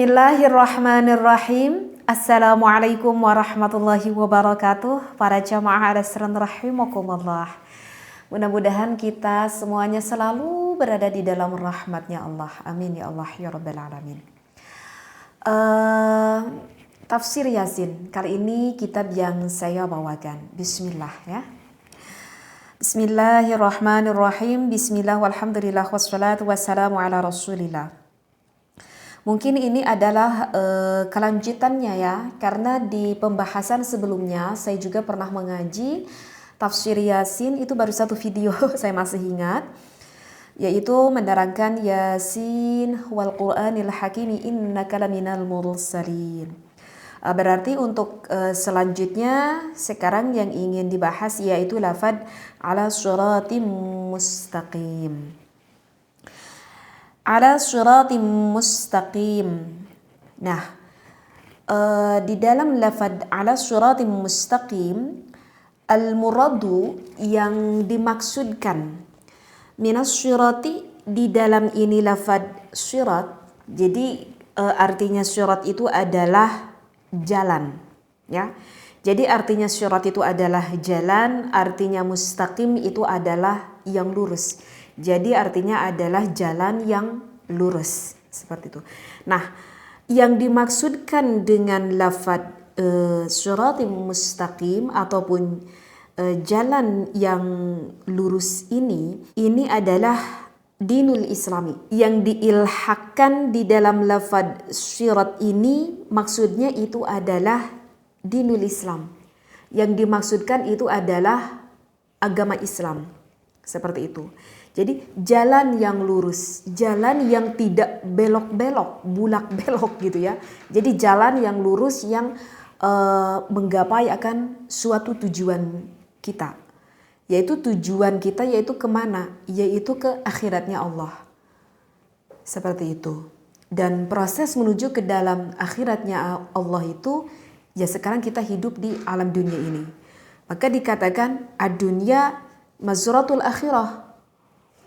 Bismillahirrahmanirrahim. Assalamualaikum warahmatullahi wabarakatuh. Para jamaah al-Asran rahimakumullah. Mudah-mudahan kita semuanya selalu berada di dalam rahmatnya Allah. Amin ya Allah ya Rabbal Alamin. Tafsir Yasin. Kali ini kitab yang saya bawakan. Bismillah ya. Bismillahirrahmanirrahim. Bismillah walhamdulillah wassalatu wassalamu ala rasulillah. Mungkin ini adalah kelanjutannya ya, karena di pembahasan sebelumnya saya juga pernah mengaji tafsir Yasin, itu baru satu video saya masih ingat, yaitu menerangkan Yasin wal Qur'anil Hakimi innaka laminal mursalin. Berarti untuk selanjutnya sekarang yang ingin dibahas yaitu lafad ala syiratim mustaqim. Ala syiratim mustaqim. Nah, di dalam lafad ala syiratim mustaqim, al-muradu yang dimaksudkan minas syirati, di dalam ini lafad syirat. Jadi artinya syirat itu adalah jalan, ya. Jadi artinya syirat itu adalah jalan, artinya mustaqim itu adalah yang lurus. Jadi artinya adalah jalan yang lurus, seperti itu. Nah, yang dimaksudkan dengan lafad syiratim mustaqim ataupun jalan yang lurus ini adalah dinul islami. Yang diilhakkan di dalam lafad syirat ini maksudnya itu adalah dinul Islam. Yang dimaksudkan itu adalah agama Islam. Seperti itu. Jadi jalan yang lurus, jalan yang tidak belok-belok, bulak-belok gitu ya. Jadi jalan yang lurus yang menggapai akan suatu tujuan kita. Yaitu tujuan kita yaitu kemana? Yaitu ke akhiratnya Allah. Seperti itu. Dan proses menuju ke dalam akhiratnya Allah itu, ya sekarang kita hidup di alam dunia ini. Maka dikatakan ad-dunya mazratul akhirah.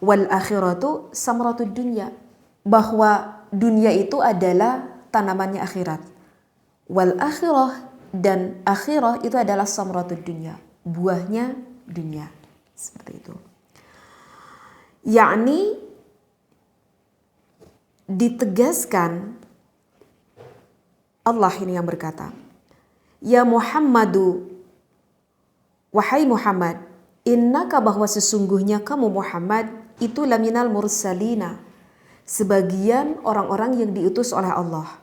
Wal akhiratu samratud dunya, bahwa dunia itu adalah tanamannya akhirat. Wal akhirah, dan akhirah itu adalah samratud dunya, buahnya dunia. Seperti itu. Yakni ditegaskan Allah ini yang berkata, ya Muhammadu, wahai Muhammad, innaka, bahwa sesungguhnya kamu Muhammad itu laminal mursalina, sebagian orang-orang yang diutus oleh Allah.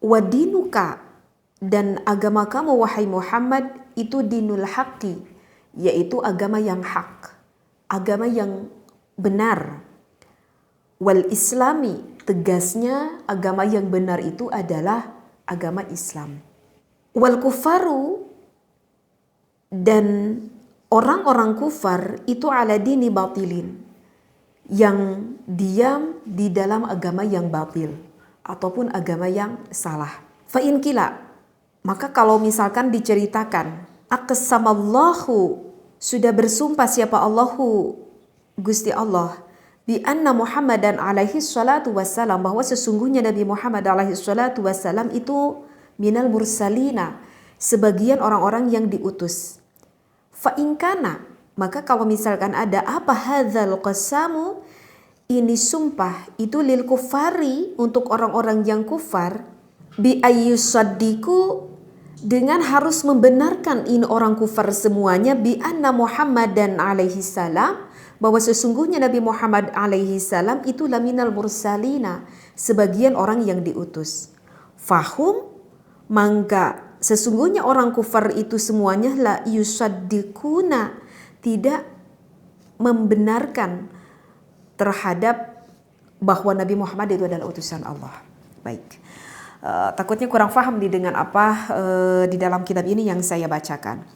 Wadinuka, dan agama kamu wahai Muhammad itu dinul haqqi, yaitu agama yang hak, agama yang benar. Wal islami, tegasnya agama yang benar itu adalah agama Islam. Wal kufaru, dan orang-orang kufar itu ala dini batilin, yang diam di dalam agama yang batil ataupun agama yang salah. Fa in kila, maka kalau misalkan diceritakan, aqsamallahu, sudah bersumpah siapa Allahu, Gusti Allah, bi anna Muhammadan alaihi salatu wassalam, bahwa sesungguhnya Nabi Muhammad alaihi salatu wassalam itu minal mursalina, sebagian orang-orang yang diutus. Fa in kana, maka kalau misalkan ada apa hadzal qasamu, ini sumpah itu lil kufari, untuk orang-orang yang kufar, bi ayyusaddiqu, dengan harus membenarkan ini orang kufar semuanya, bi anna Muhammadan alaihi salam, bahwa sesungguhnya Nabi Muhammad alaihi salam itu laminal mursalina, sebagian orang yang diutus. Fahum, maka sesungguhnya orang kufar itu semuanya la yusaddiquna, tidak membenarkan terhadap bahwa Nabi Muhammad itu adalah utusan Allah. Baik, takutnya kurang paham dengan apa di dalam kitab ini yang saya bacakan.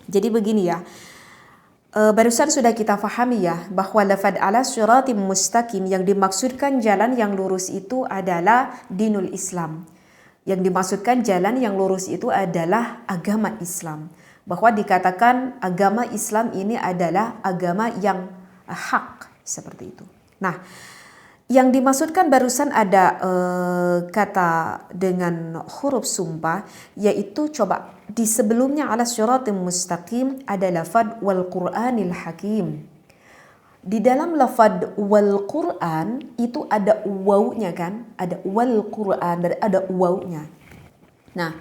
Jadi begini ya, barusan sudah kita pahami ya, bahwa lafad ala syiratim mustaqim, yang dimaksudkan jalan yang lurus itu adalah dinul Islam. Yang dimaksudkan jalan yang lurus itu adalah agama Islam. Bahwa dikatakan agama Islam ini adalah agama yang hak, seperti itu. Nah, Yang dimaksudkan barusan ada kata dengan huruf sumpah, yaitu coba di sebelumnya ala syiratim mustaqim ada lafad wal Qur'anil hakim. Di dalam lafad wal Qur'an itu ada wawunya kan, ada wal Qur'an, ada wawunya. Nah,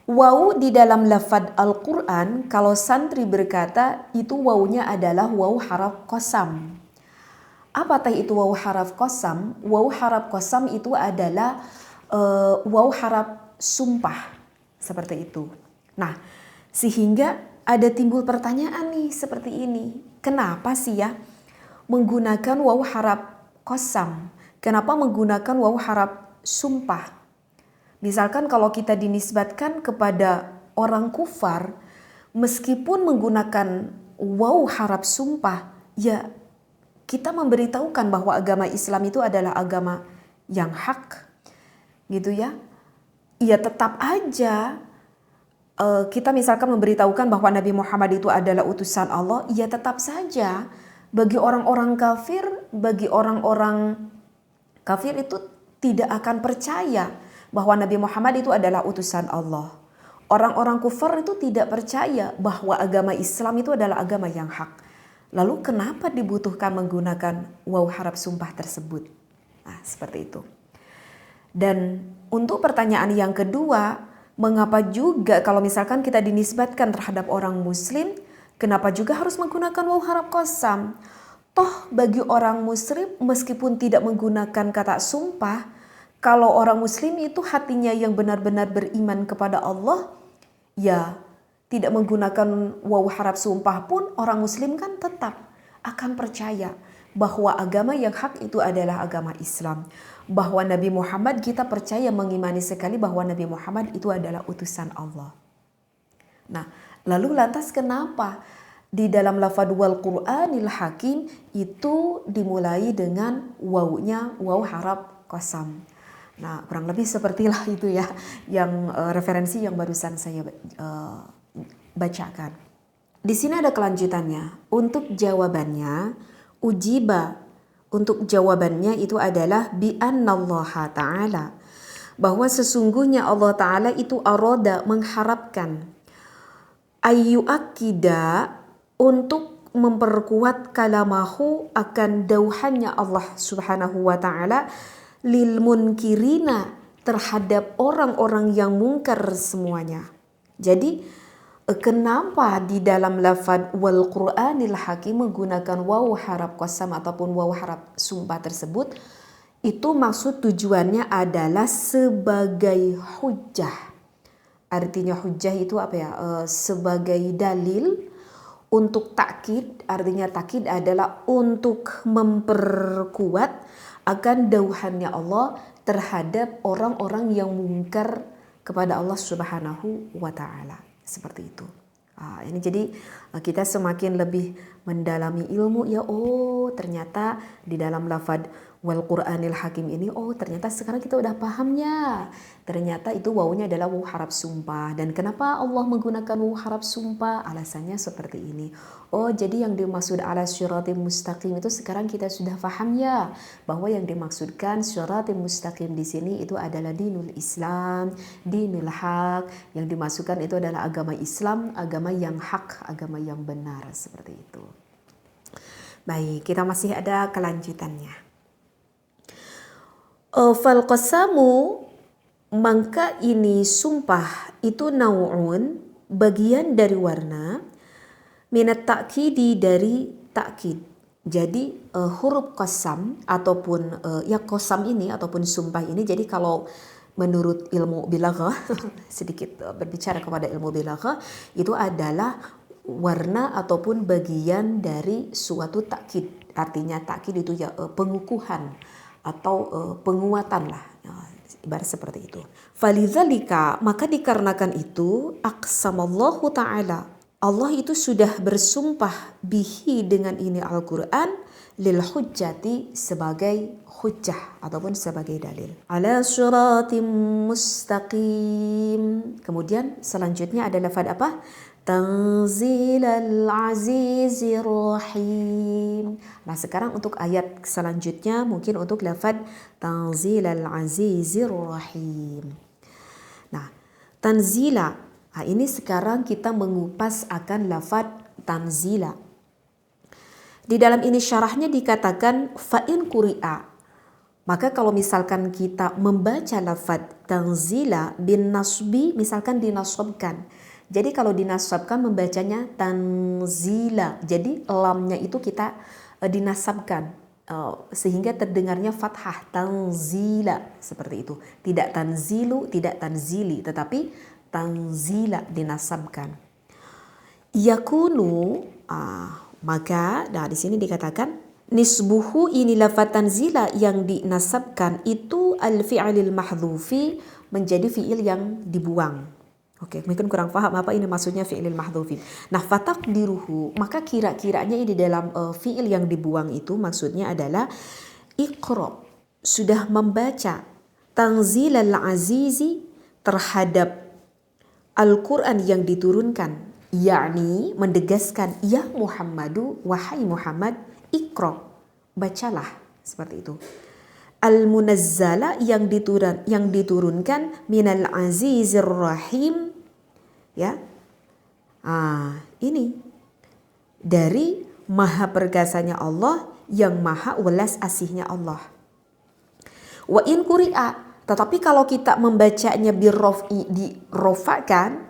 wawu di dalam lafad Al-Quran, kalau santri berkata itu wawunya adalah wawu haraf qasam. Apa teh itu wawu haraf qasam? Wawu haraf qasam itu adalah wawu haraf sumpah, seperti itu. Nah, sehingga ada timbul pertanyaan nih seperti ini. Kenapa sih ya menggunakan wawu haraf qasam? Kenapa menggunakan wawu haraf sumpah? Misalkan kalau kita dinisbatkan kepada orang kufar, meskipun menggunakan wawu haraf sumpah, ya kita memberitahukan bahwa agama Islam itu adalah agama yang hak, gitu ya. Ya tetap aja kita misalkan memberitahukan bahwa Nabi Muhammad itu adalah utusan Allah, ya tetap saja bagi orang-orang kafir, bagi orang-orang kafir itu tidak akan percaya bahwa Nabi Muhammad itu adalah utusan Allah. Orang-orang kufar itu tidak percaya bahwa agama Islam itu adalah agama yang hak. Lalu kenapa dibutuhkan menggunakan wawu haraf sumpah tersebut? Nah, seperti itu. Dan untuk pertanyaan yang kedua, mengapa juga kalau misalkan kita dinisbatkan terhadap orang muslim, kenapa juga harus menggunakan wawu haraf qasam? Toh bagi orang muslim meskipun tidak menggunakan kata sumpah, kalau orang muslim itu hatinya yang benar-benar beriman kepada Allah, ya tidak menggunakan wawu haraf sumpah pun orang muslim kan tetap akan percaya bahwa agama yang hak itu adalah agama Islam. Bahwa Nabi Muhammad, kita percaya mengimani sekali bahwa Nabi Muhammad itu adalah utusan Allah. Nah, lalu lantas kenapa di dalam lafadz wal Qur'anil hakim itu dimulai dengan wawunya wawu haraf qasam. Nah, kurang lebih sepertilah itu ya yang referensi yang barusan saya bacakan. Di sini ada kelanjutannya. Untuk jawabannya, ujiba. Untuk jawabannya itu adalah bi annallaha ta'ala. Bahwa sesungguhnya Allah Ta'ala itu aroda mengharapkan. Ayu akida untuk memperkuat kalamahu akan dauhannya Allah Subhanahu wa Ta'ala lil munkirina terhadap orang-orang yang mungkar semuanya. Jadi kenapa di dalam lafadz wal Qur'anil hakim menggunakan wawu haraf qasam ataupun wawu haraf sumpah tersebut? Itu maksud tujuannya adalah sebagai hujjah. Artinya hujjah itu apa ya? Sebagai dalil untuk takkid. Artinya takkid adalah untuk memperkuat akan dauhannya Allah terhadap orang-orang yang mungkar kepada Allah Subhanahu wa Ta'ala. Seperti itu. Ini jadi kita semakin lebih mendalami ilmu ya, ternyata di dalam lafadz wal Qur'anil hakim ini ternyata sekarang kita udah pahamnya. Ternyata itu wawunya adalah wawu haraf sumpah. Dan kenapa Allah menggunakan wawu haraf sumpah? Alasannya seperti ini. Jadi yang dimaksud ala syiratim mustaqim itu sekarang kita sudah paham ya, bahwa yang dimaksudkan syiratim mustaqim di sini itu adalah dinul Islam, dinul haq. Yang dimaksudkan itu adalah agama Islam, agama yang hak, agama yang benar, seperti itu. Baik, kita masih ada kelanjutannya. Fal qasamu, maka ini sumpah itu nau'un, bagian dari warna, minat ta'kidi, dari ta'kid. Jadi huruf qasam ataupun qasam ini ataupun sumpah ini, jadi kalau menurut ilmu balaghah sedikit berbicara kepada ilmu balaghah, itu adalah warna ataupun bagian dari suatu ta'kid. Artinya ta'kid itu ya pengukuhan atau penguatan lah, ibarat seperti itu. Falidzalika, maka dikarenakan itu aqsamallahu ta'ala, Allah itu sudah bersumpah bihi, dengan ini Al-Quran, lil hujjati, sebagai hujjah ataupun sebagai dalil. Ala syiratim mustaqim. Kemudian selanjutnya ada lafaz apa? Tanzilal azizir rahim. Nah, sekarang untuk ayat selanjutnya mungkin untuk lafaz tanzilal azizir rahim. Nah, tanzila. Nah, ini sekarang kita mengupas akan lafaz tanzila. Di dalam ini syarahnya dikatakan fa'in kuri'a. Maka kalau misalkan kita membaca lafaz tanzila bin nasbi, misalkan dinasabkan. Jadi kalau dinasabkan membacanya tanzila. Jadi lamnya itu kita dinasabkan sehingga terdengarnya fathah, tanzila, seperti itu. Tidak tanzilu, tidak tanzili, tetapi tanzila dinasabkan. Yakunu, maka di sini dikatakan nisbuhu, ini lafaz tanzila yang dinasabkan itu al-fi'lil mahdhufi, menjadi fi'il yang dibuang. Oke, mungkin kurang paham apa ini maksudnya fi'lil mahdhufi. Nah, fataqdiruhu, maka kira-kiranya di dalam fi'il yang dibuang itu maksudnya adalah iqra, sudah membaca tanzilal azizi, terhadap Al-Quran yang diturunkan, yakni mendegaskan ya Muhammadu, wahai Muhammad, iqra, bacalah, seperti itu. Al-munazzala, yang diturunkan minal azizir rahim, ya. Ini dari maha perkasanya Allah, yang maha welas asihnya Allah. Wa in quri'a, tetapi kalau kita membacanya birraf'i, dirofakan,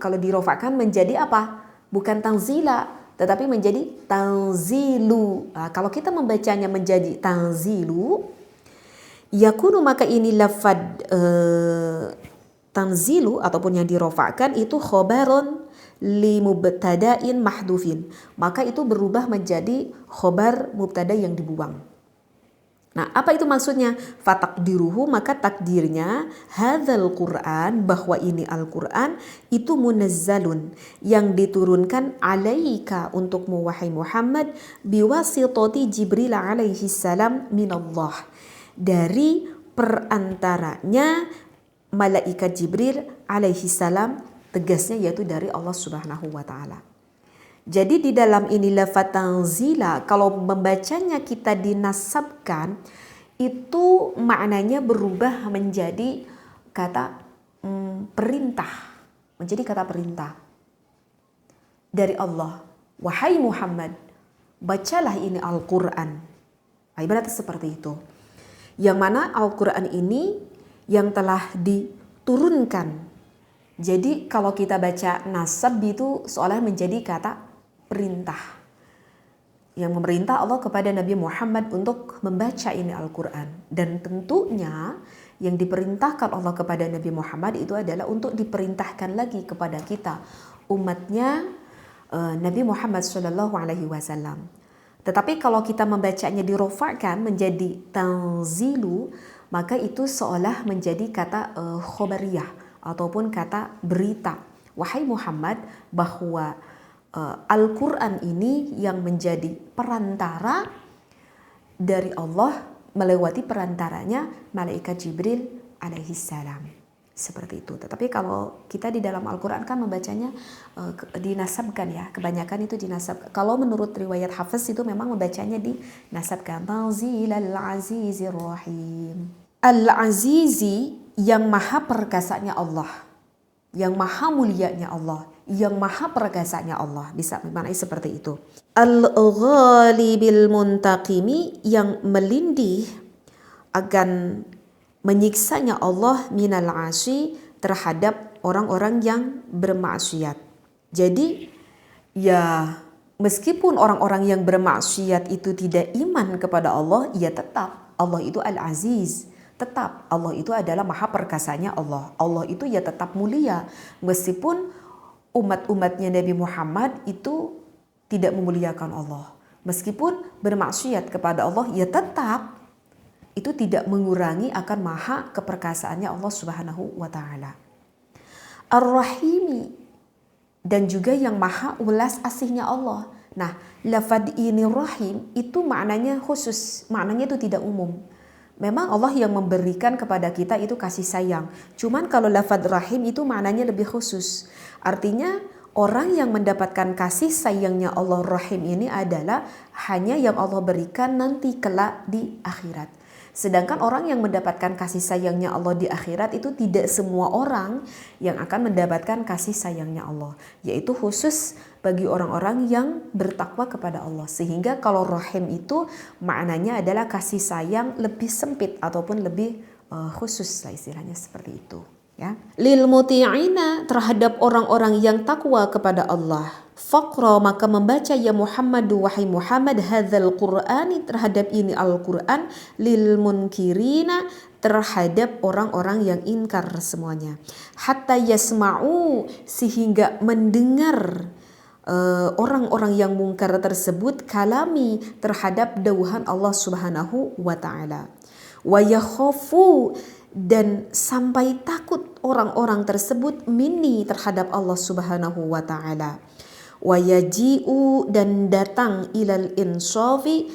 kalau dirofakan menjadi apa? Bukan tanzila, tetapi menjadi tanzilu. Kalau kita membacanya menjadi tanzilu, yakunu, maka ini lafad tanzilu ataupun yang dirofakan itu khobaron li mubtada'in mahdufin, maka itu berubah menjadi khobar mubtada yang dibuang. Nah, apa itu maksudnya? Fataqdiruhu, maka takdirnya hadzal Qur'an, bahwa ini Al-Qur'an itu munazzalun, yang diturunkan alaika, untukmu wahai Muhammad, biwasitati Jibril alaihi salam minallah, dari perantaranya malaikat Jibril alaihi salam, tegasnya yaitu dari Allah Subhanahu wa taala. Jadi di dalam ini lafaz tanzila, kalau membacanya kita dinasabkan, itu maknanya berubah menjadi kata perintah, menjadi kata perintah dari Allah. Wahai Muhammad, bacalah ini Al-Quran. Ibaratnya seperti itu. Yang mana Al-Quran ini yang telah diturunkan. Jadi kalau kita baca nasab itu seolah menjadi kata perintah, yang memerintah Allah kepada Nabi Muhammad untuk membaca ini Al-Quran. Dan tentunya yang diperintahkan Allah kepada Nabi Muhammad itu adalah untuk diperintahkan lagi kepada kita, umatnya Nabi Muhammad SAW. Tetapi kalau kita membacanya dirofakkan menjadi tanzilu, maka itu seolah menjadi kata khobariyah ataupun kata berita. Wahai Muhammad, bahwa Al-Quran ini yang menjadi perantara dari Allah, melewati perantaranya malaikat Jibril alaihi salam. Seperti itu. Tetapi kalau kita di dalam Al-Quran kan membacanya dinasabkan, ya. Kebanyakan itu dinasabkan. Kalau menurut riwayat Hafiz itu memang membacanya dinasabkan. Tanzilal azizir rahim. Al-Azizi, yang maha perkasanya Allah, yang maha mulianya Allah, yang maha perkasanya Allah, bisa memaknai seperti itu. Al-Ghalibil Muntaqimi, yang melindih akan menyiksanya Allah minal asi, terhadap orang-orang yang bermaksiat. Jadi ya, meskipun orang-orang yang bermaksiat itu tidak iman kepada Allah, ya tetap Allah itu Al-Aziz. Tetap Allah itu adalah maha perkasanya Allah. Allah itu ya tetap mulia. Meskipun umat-umatnya Nabi Muhammad itu tidak memuliakan Allah. Meskipun bermaksiat kepada Allah, ya tetap itu tidak mengurangi akan maha keperkasaannya Allah Subhanahu wa taala. Ar-Rahimi, dan juga yang maha ulas asihnya Allah. Nah, lafaz ini rahim itu maknanya khusus, maknanya itu tidak umum. Memang Allah yang memberikan kepada kita itu kasih sayang. Cuman kalau lafaz rahim itu maknanya lebih khusus. Artinya orang yang mendapatkan kasih sayangnya Allah Rahim ini adalah hanya yang Allah berikan nanti kelak di akhirat. Sedangkan orang yang mendapatkan kasih sayangnya Allah di akhirat itu tidak semua orang yang akan mendapatkan kasih sayangnya Allah. Yaitu khusus bagi orang-orang yang bertakwa kepada Allah. Sehingga kalau rahim itu maknanya adalah kasih sayang lebih sempit ataupun lebih khusus lah istilahnya seperti itu. Ya. Lil muti'ina terhadap orang-orang yang takwa kepada Allah. Faqra maka membaca ya Muhammad wahai Muhammad hadzal Qur'ani terhadap ini Al-Qur'an lil munkirina terhadap orang-orang yang ingkar semuanya. Hatta yasma'u sehingga mendengar orang-orang yang mungkar tersebut kalami terhadap dauhan Allah Subhanahu wa taala. Wa yakhafu dan sampai takut orang-orang tersebut minni terhadap Allah Subhanahu wa taala. Wa yaji'u dan datang ilal insafi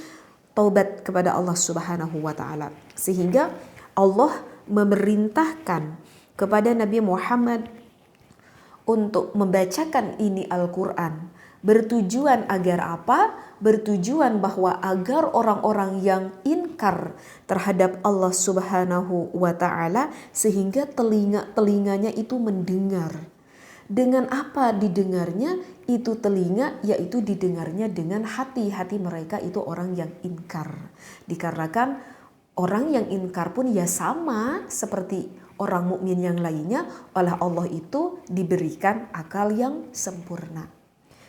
taubat kepada Allah Subhanahu wa taala. Sehingga Allah memerintahkan kepada Nabi Muhammad untuk membacakan ini Al-Qur'an. Bertujuan agar apa? Bertujuan bahwa agar orang-orang yang inkar terhadap Allah Subhanahu wa taala sehingga telinganya itu mendengar. Dengan apa didengarnya? Itu telinga, yaitu didengarnya dengan hati mereka itu orang yang inkar. Dikarenakan orang yang inkar pun ya sama seperti orang mukmin yang lainnya, oleh Allah itu diberikan akal yang sempurna.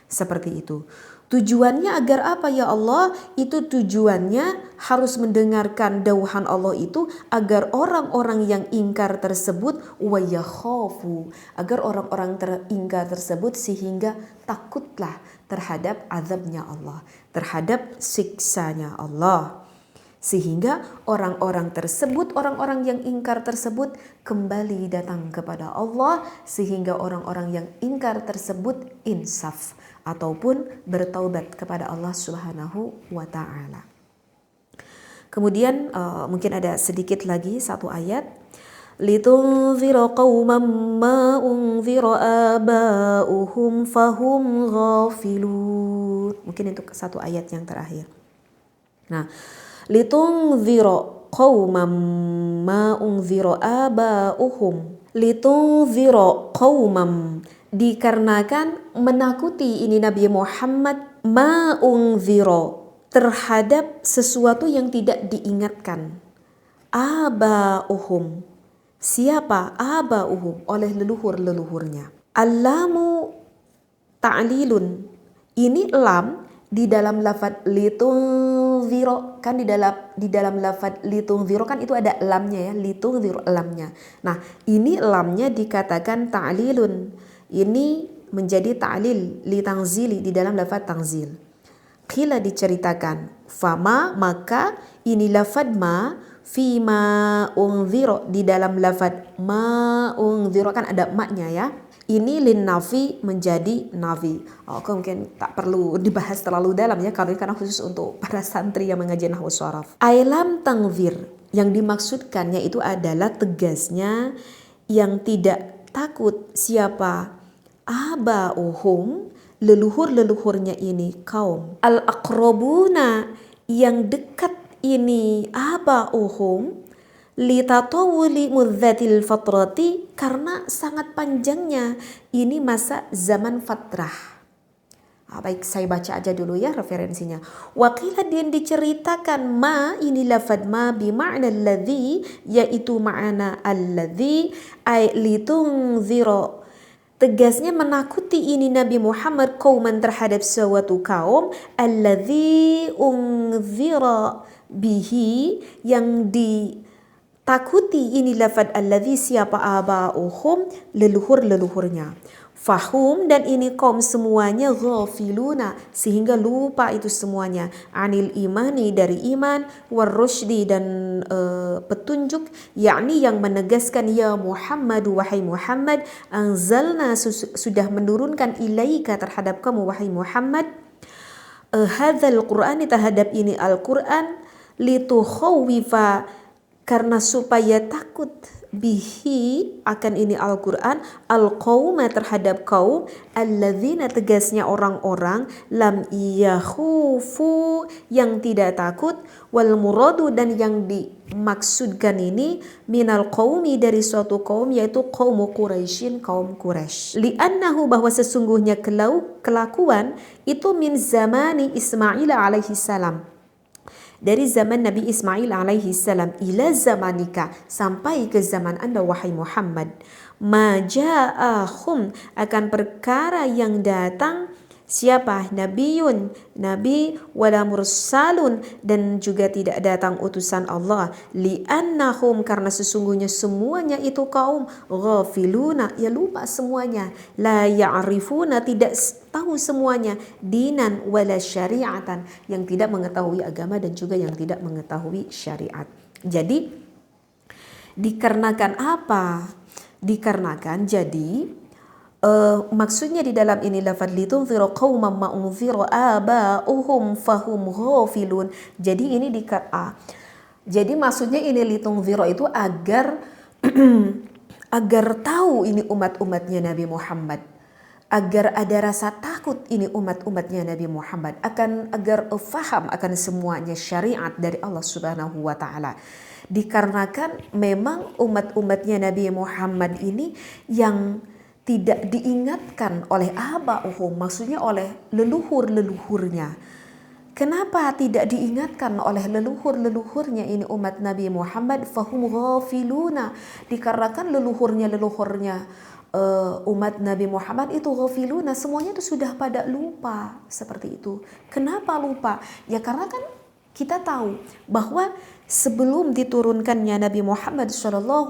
Seperti itu. Tujuannya agar apa ya Allah? Itu tujuannya harus mendengarkan dauhan Allah itu agar orang-orang yang ingkar tersebut wa yakhafu, agar orang-orang ingkar tersebut sehingga takutlah terhadap azabnya Allah, terhadap siksanya Allah. Sehingga orang-orang tersebut, orang-orang yang ingkar tersebut kembali datang kepada Allah, sehingga orang-orang yang ingkar tersebut insaf ataupun bertaubat kepada Allah Subhanahu wa taala. Kemudian mungkin ada sedikit lagi satu ayat, litunzira qauman ma unzira aba'uhum fahum ghafilun. Mungkin itu satu ayat yang terakhir. Nah, litunzira qauman ma unzira aba'uhum. Litunzira qauman dikarenakan menakuti ini Nabi Muhammad ma'unziro terhadap sesuatu yang tidak diingatkan. Aba'uhum. Siapa? Aba'uhum, oleh leluhur-leluhurnya. Allamu ta'lilun. Ini lam di dalam lafaz litunziro, kan di dalam lafaz litunziro kan itu ada lamnya ya, litunziro lamnya. Nah, ini lamnya dikatakan ta'lilun. Ini menjadi ta'lil li tangzili di dalam lafaz tangzil. Qila diceritakan, fama maka ini lafaz ma fi ma unziro di dalam lafaz ma unziro kan ada maknya ya. Ini lin nafi menjadi nafi. Mungkin tak perlu dibahas terlalu dalam ya karena khusus untuk para santri yang mengaji nahwu sharaf. Ailam tangzir yang dimaksudkannya itu adalah tegasnya yang tidak takut siapa aba'uhum leluhur-leluhurnya ini kaum al-aqrabuna yang dekat ini aba'uhum litatawuli mudzatil fatrati karena sangat panjangnya ini masa zaman fatrah. Baik, saya baca aja dulu ya referensinya. Waqila dan diceritakan ma ini lafad ma bima'na alladhi yaitu ma'ana alladhi ay litunzira tegasnya menakuti ini Nabi Muhammad qauman terhadap suatu kaum alladzi unzira bihi yang ditakuti ini lafaz alladzi siapa aba'uhum leluhur-leluhurnya. Fahum dan ini kaum semuanya ghafiluna sehingga lupa itu semuanya anil imani dari iman warrusydi dan petunjuk yakni yang menegaskan ya Muhammad wahai Muhammad anzalna sudah menurunkan ilaika terhadap kamu wahai Muhammad hadzal Qur'ani terhadap ini Al-Qur'an litukhawifa karena supaya takut bihi akan ini Al-Quran al-qauma terhadap kaum alladzina tegasnya orang-orang lam yakhufu yang tidak takut wal muradu dan yang dimaksudkan ini minal qaumi dari suatu kaum yaitu kaum Quraisyin kaum Quraisy li'annahu bahwa sesungguhnya kelakuan itu min zamani Ismail alaihi salam dari zaman Nabi Ismail alaihi salam ila zamanika sampai ke zaman Anda wahai Muhammad maja'ahum akan perkara yang datang siapa nabiyun nabi wala mursalun dan juga tidak datang utusan Allah li'annahum karena sesungguhnya semuanya itu kaum ghafiluna ya lupa semuanya la ya'rifuna tidak tahu semuanya dinan wala syariatan yang tidak mengetahui agama dan juga yang tidak mengetahui syariat. Jadi dikarenakan apa? Dikarenakan jadi maksudnya di dalam ini lafadz litunziru qauman ma unziru aba'uhum fahum ghafilun. Jadi ini jadi maksudnya ini litunziru itu agar agar tahu ini umat-umatnya Nabi Muhammad, agar ada rasa takut ini umat-umatnya Nabi Muhammad, agar faham akan semuanya syariat dari Allah Subhanahu wa taala. Dikarenakan memang umat-umatnya Nabi Muhammad ini yang tidak diingatkan oleh aba'uhum, maksudnya oleh leluhur-leluhurnya. Kenapa tidak diingatkan oleh leluhur-leluhurnya ini umat Nabi Muhammad? Fahum ghafiluna, dikarenakan leluhurnya umat Nabi Muhammad itu ghafiluna, semuanya itu sudah pada lupa seperti itu. Kenapa lupa? Ya karena kan kita tahu bahwa sebelum diturunkannya Nabi Muhammad SAW,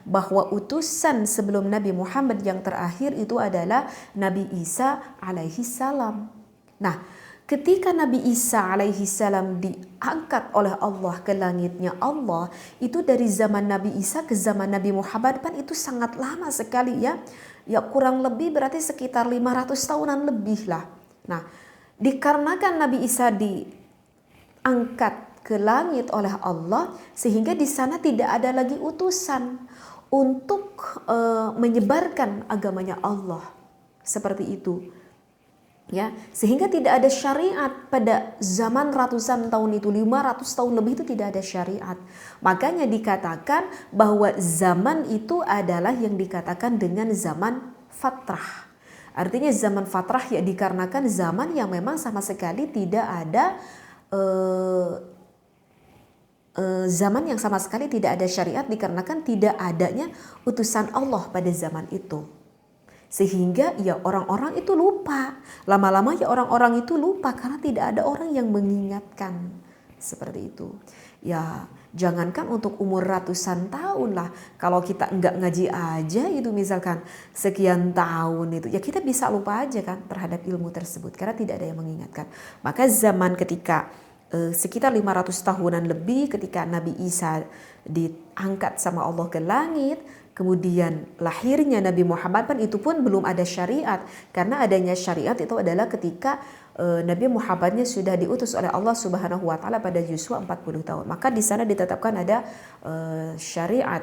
bahwa utusan sebelum Nabi Muhammad yang terakhir itu adalah Nabi Isa alaihi salam. Nah, ketika Nabi Isa alaihi salam diangkat oleh Allah ke langitnya Allah, itu dari zaman Nabi Isa ke zaman Nabi Muhammad kan itu sangat lama sekali ya. Ya kurang lebih berarti sekitar 500 tahunan lebih lah. Nah, dikarenakan Nabi Isa diangkat ke langit oleh Allah sehingga di sana tidak ada lagi utusan untuk menyebarkan agamanya Allah seperti itu ya, sehingga tidak ada syariat pada zaman ratusan tahun itu, 500 tahun lebih itu tidak ada syariat. Makanya dikatakan bahwa zaman itu adalah yang dikatakan dengan zaman fatrah. Artinya zaman fatrah ya dikarenakan zaman yang memang sama sekali tidak ada zaman yang sama sekali tidak ada syariat dikarenakan tidak adanya utusan Allah pada zaman itu. Sehingga ya orang-orang itu lupa. Lama-lama ya orang-orang itu lupa karena tidak ada orang yang mengingatkan. Seperti itu. Ya jangankan untuk umur ratusan tahun lah. Kalau kita enggak ngaji aja itu misalkan sekian tahun itu. Ya kita bisa lupa aja kan terhadap ilmu tersebut. Karena tidak ada yang mengingatkan. Maka zaman ketika sekitar 500 tahunan lebih ketika Nabi Isa diangkat sama Allah ke langit, kemudian lahirnya Nabi Muhammad kan itu pun belum ada syariat, karena adanya syariat itu adalah ketika Nabi Muhammadnya sudah diutus oleh Allah Subhanahu wa taala pada usia 40 tahun. Maka di sana ditetapkan ada syariat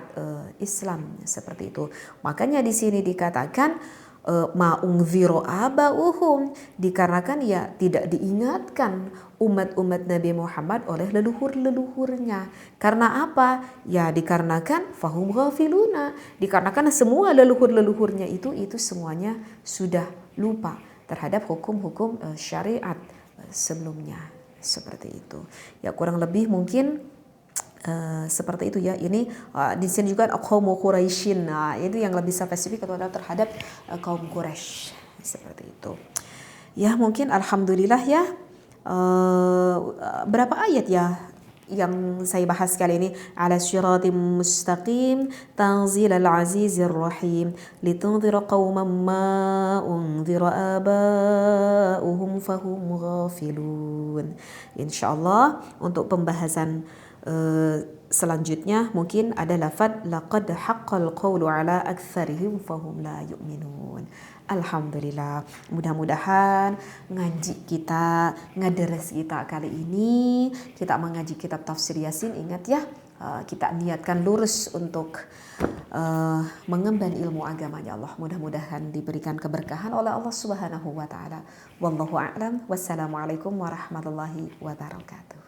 Islam seperti itu. Makanya di sini dikatakan ma'ungziru aba'uhum, dikarenakan ya tidak diingatkan umat-umat Nabi Muhammad oleh leluhur-leluhurnya. Karena apa? Ya dikarenakan fahum ghafiluna, dikarenakan semua leluhur-leluhurnya itu semuanya sudah lupa terhadap hukum-hukum syariat sebelumnya. Seperti itu. Ya kurang lebih mungkin seperti itu ya. Ini di sini juga kaum Quraisyin. Nah, itu yang lebih spesifik terhadap kaum Quraisy seperti itu. Ya mungkin alhamdulillah ya. Berapa ayat ya yang saya bahas kali ini? Ala syiratim mustaqim tanzilal azizir rahim litunzira qauman ma unzira aba'uhum fahum ghafilun. Insyaallah untuk pembahasan Selanjutnya mungkin ada lafaz laqad haqqal qawlu ala aktsarihim fahum la yu'minun. Alhamdulillah, mudah-mudahan ngaji kita, ngaderes kita kali ini, kita mengaji kitab tafsir Yasin, ingat ya, kita niatkan lurus untuk mengemban ilmu agamanya Allah. Mudah-mudahan diberikan keberkahan oleh Allah Subhanahu wa taala. Wallahu a'lam. Wassalamualaikum warahmatullahi wabarakatuh.